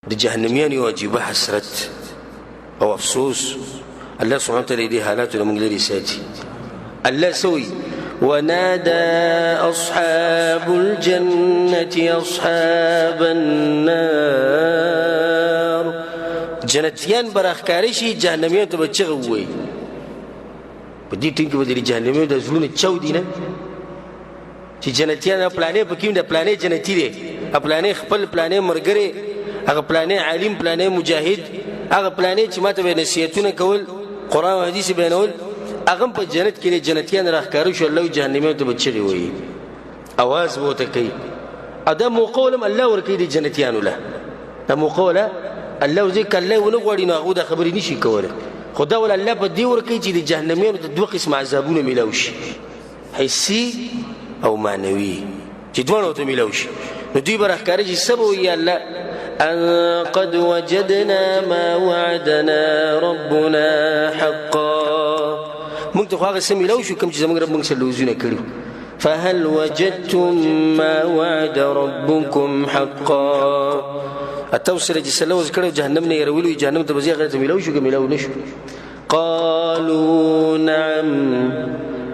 د جهنميان یو عجیبه حسرت او افسوس الله سبحانه وتعالى دې حالاتو موږ لري ساتي. الله سوي ونادى أصحاب الجنة أصحاب النار جنتيان براخکاری شي جهنميان ته به چغه ووایي په دې ټیم کې به د جهنميانو د زړونو چاو دي نه چې جنتیان پلانې په کې د پلانې جنتي دی پلانې خپل پلانې مرګري هغه پلانې عالم پلانې مجاهد هغه پلانې چې ماته به نصیحتونه کول قرآن او حدیث بیانول هغه په جنت کې جنتیان راخکارو شو الله جهنميانو ته به چغه ووایي اواز به ورته کوي ادم وقولم الله ورکوي د جنتیانو له دا موقوله الله ځکه الله ونه غواړي نو هغه د خبرې نشي کوله خدا ول الله په دې ورکوي چې د جهنميانو ته دوه قسم عذابونه ملاوي شي حسي او معنوي چې دوه ته ملاوي شي نو دوی برخکاري چې سبو یا الله ان قد وجدنا ما وعدنا ربنا حقا موږ ته هغه سم ملاوي شو کوم چې زموږ رب موږ سره لوزونه کړو فهل وجدتم ما وعد ربكم حقا التوسل جسلوز کړو جهنم نه يرولو جهنم ته بزي غیر ته ملاوي شو ملاوي نشو قالوا نعم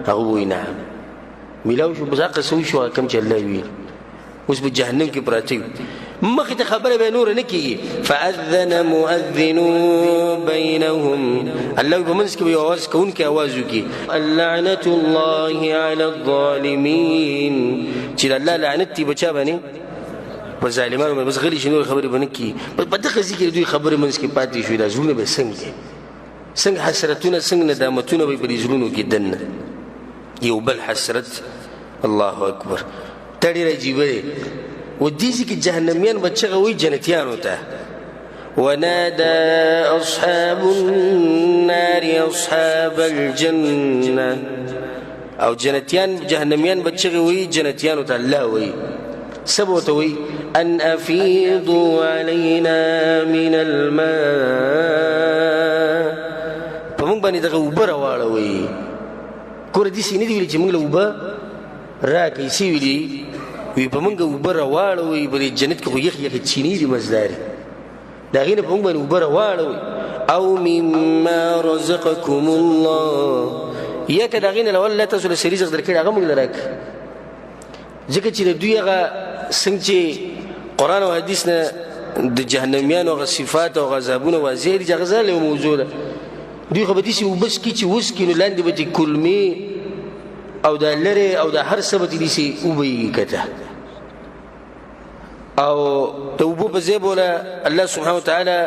هغوی نعم ملاوي شو بزاقه سوي شو كم چې الله وی اوس په جهنم کې پراته مخ ته خبره به نور نه کیږي فاذن مؤذن بينهم الله بمنس کې आवाज کون کې आवाज وکي اللعنه الله على الظالمين چې الله لعنت بچا باندې په ظالمانو بس غلي شنو خبره باندې کی په دغه ذکر دوی خبره منس کې پاتې شو دا زونه به څنګه حسرتونه څنګه ندامتونه به په زړونو کې دنه یو بل حسرت الله اکبر تړي راځي وديزي جهنميان بچغوي جنتيان وته ونادى أصحاب النار أصحاب الجنة أو جنتيان جهنميان بچغوي جنتيان وته الله وي سبوتوي أن أفيضوا علينا من الماء فمون بني دغه وبره واړوي کور دي سینې دی چې موږ له وبه راکې سی ویلي وی په موږ وبره واړوي په جنت کې خو یخ چینی دي مزدار دا غینه په موږ باندې وبره واړوي او مما رزقكم الله یک دا غینه لول لا تاسو له سری رزق درکړي هغه موږ لراک ځکه چې دوی هغه څنګه قرآن او حدیث نه د جهنميان او صفات او غضبونه واضح دي غزاله موضوع ده دوی خو به دي چې وبس کی چې وس کینو لاندې به کلمې او دا لره او دا هر سبت دي سي وبي کته او توبو بزي بولا الله سبحانه وتعالى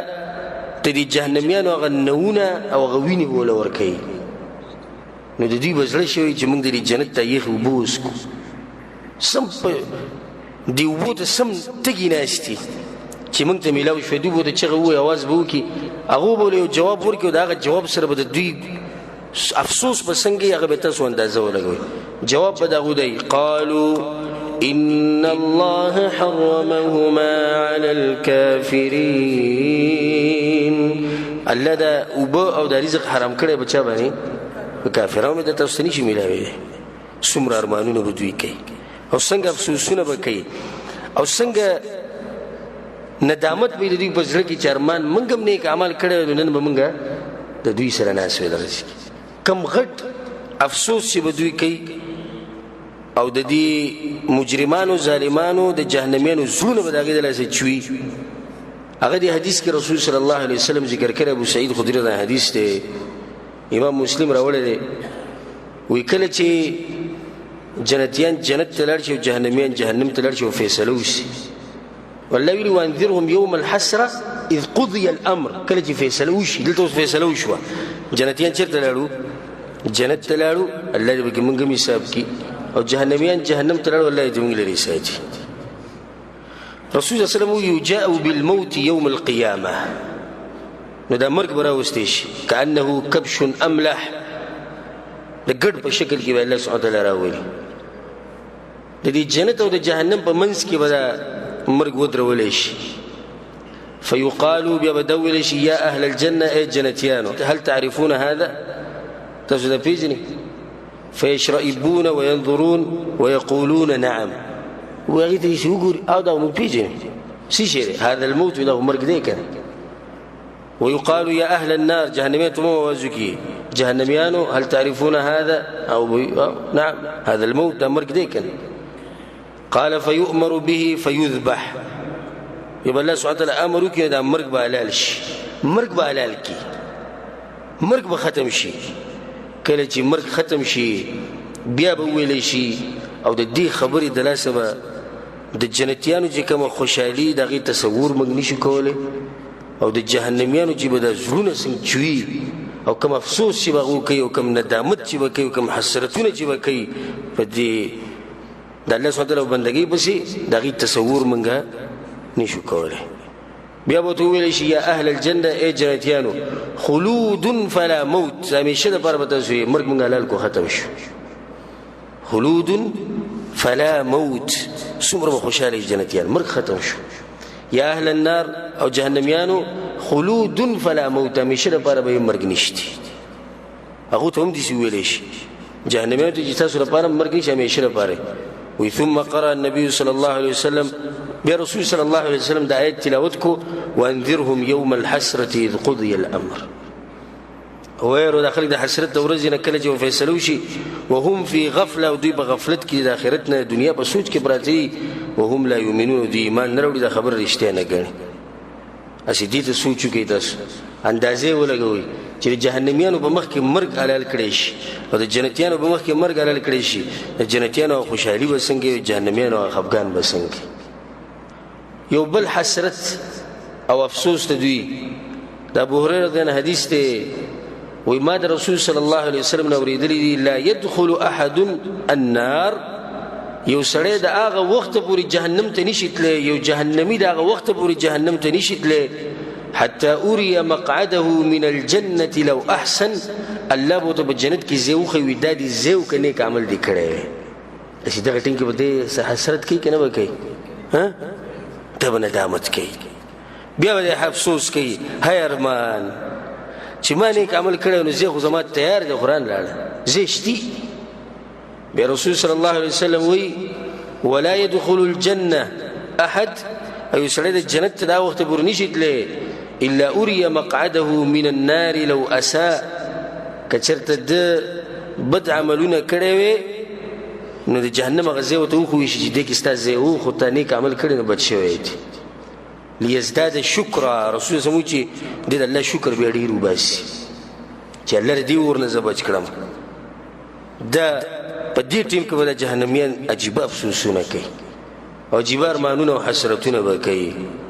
تدي جهنميان او غنونه او غويني بولا ورکي نو د دې بزړه شوی چې موږ د جنت ته یې وبوس کو سم دی وبوت سم تګی ناشتي چې موږ ته ملاوي شو دی وبوت چې غوي आवाज بو کی هغه بوله جواب ورکړو دا جواب سره به دوی افسوس بسنګي هغه به تاسو اندازه ولګوي جواب به دا غوډي قالوا ان الله حرمهما على الكافرين الله دا وبو او دا رزق حرام کړي بچا باندې کافرانو د تاسو نشي ملاوي څومره ارمانونه بدوي کوي او څنګه افسوسونه وکړي او څنګه ندامت به دوی په ځړ کې چرمان منګم نیک عمل کړي نن به منګه د دوی سره ناس ولرسي کم غټ افسوس چې بدوی کوي او د دې مجرمانو ظالمانو د جهنميانو زونه به دغه دلاسه چوي هغه دی حدیث کې رسول صلی الله علیه وسلم ذکر کړی ابو سعید خدری دا حدیث دی امام مسلم راوړی دی وی کله چې جنتیان جنت ته لاړ شي او جهنميان جهنم ته لاړ شي او فیصله وشي والله ویل وانذرهم يوم الحسره اذ قضي الامر کله چې فیصله وشي دلته فیصله وشو جنتیان چیرته لاړو جنت ته لاړو الله دې موږ هم حساب کی او جهنميان جهنم ته لاړو الله دې موږ لري ساتي رسول الله صلی الله علیه وسلم يجاء بالموت يوم القيامه نو دا مرګ براوستي شي كانه كبش املح د ګډ په شکل کې الله سبحانه وتعالى راوړي د دې جنت او د جهنم په منځ کې به مرګ ودرول شي فيقال بيبدول شي يا اهل الجنه اي جنتيان هل تعرفون هذا تجد فيجني فيشرئبون وينظرون ويقولون نعم ويغيث يقول هذا من فيجني څه شی دی هذا الموت دا مرګ دی کنه ويقال يا اهل النار جهنميان تم وازكي جهنميانو هل تعرفون هذا او نعم هذا الموت دا مرګ دی کنه قال فيؤمر به فيذبح يبقى الله سبحانه وتعالى امر وکي دا مرګ به حلال شي مرګ به حلال کی مرګ به ختم شي کله چې مرګ ختم شي بیا به ویل شي او د دې خبرې د لاسه به د جنتیانو چې کوم خوشحالي دغه تصور موږ نشو کولای او د جهنميانو چې به د زړونو څنګه چوي او کوم افسوس چې به کوي او کوم ندامت چې به کوي او کوم حسرتونه چې به کوي په دې د الله سبحانه وتعالى بندګۍ پسې دغه تصور موږ نشو کولای بیا به ویل شي یا اهل الجنه ای جنتیانو خلود فلا موت همیشه د پر به تاسو مرګ موږ حلال کو ختم شو خلود فلا موت څومره خوشاله جنتیان مرګ ختم شو یا اهل النار او جهنميانو خلود فلا موت همیشه د پر به مرګ نشته هغه ته هم دي ویل شي جهنميانو ته چې تاسو لپاره مرګ نشي همیشه لپاره وي ثم قرأ النبي صلى الله عليه وسلم برسول صلى الله عليه وسلم دا آيات تلاوتكو وانذرهم يوم الحسرة إذ قضي الأمر ويرو داخل دا حسرت ورزينا كلا وفيسلوشي وهم في غفلة ودي بغفلتك دا آخرتنا دنيا بسوج كبراتي وهم لا يؤمنون ودي إيمان نرولي دا خبر رشتيانا قاني اسی دیتا سوچو کی تاسو اندازه ولګوي چې جهنميانو په مخ کې مرګ حلال کړي شي او د جنتیانو په مخ کې مرګ حلال کړي شي د جنتیانو خوشحالي وسنګي جهنميانو خفقان وسنګي یو بل حسرت او افسوس ته دوی د ابو هريره دغه حدیث ته وای ما د رسول صلی الله علیه وسلم نو ورېدلی لا يدخل احد النار یو سړی د هغه وخت پورې جهنم ته نشي تللی یو جهنمي د هغه وخت پورې جهنم ته نشي تللی حتى أري مقعده من الجنة لو أحسن الله بوته په جنت کې زیو خو دادی زیو کنه کې عمل دی کړي اسی دغه ټینګ په دې حسرت کې کنه وکي ها ته ندامت کوي بیا به افسوس کوي هاي ارمان چې ما نیک عمل کړو نو زه خو زما تیار دی قرآن لاړه زه شتي بیا رسول صلی الله علیه وسلم وی ولا يدخل الجنه احد اي سړی د جنت ته دا وخت پورې نشي تللی الا اري مقعده من النار لو اساء کچرته د بد عملونه کړي وي نو د جهنم غزه وته خو شي چې د کستا زه او خو ته نیک عمل کړي نو بچ شوی دی ليزداد شکر رسول سمو چې د الله شکر بیا ډیر وباسي چې الله دې ورنه زبچ کړم دا په دې ټیم کې ول جهنميان عجيبه افسوسونه کوي او عجيبه ارمانونه او حسرتونه وکړي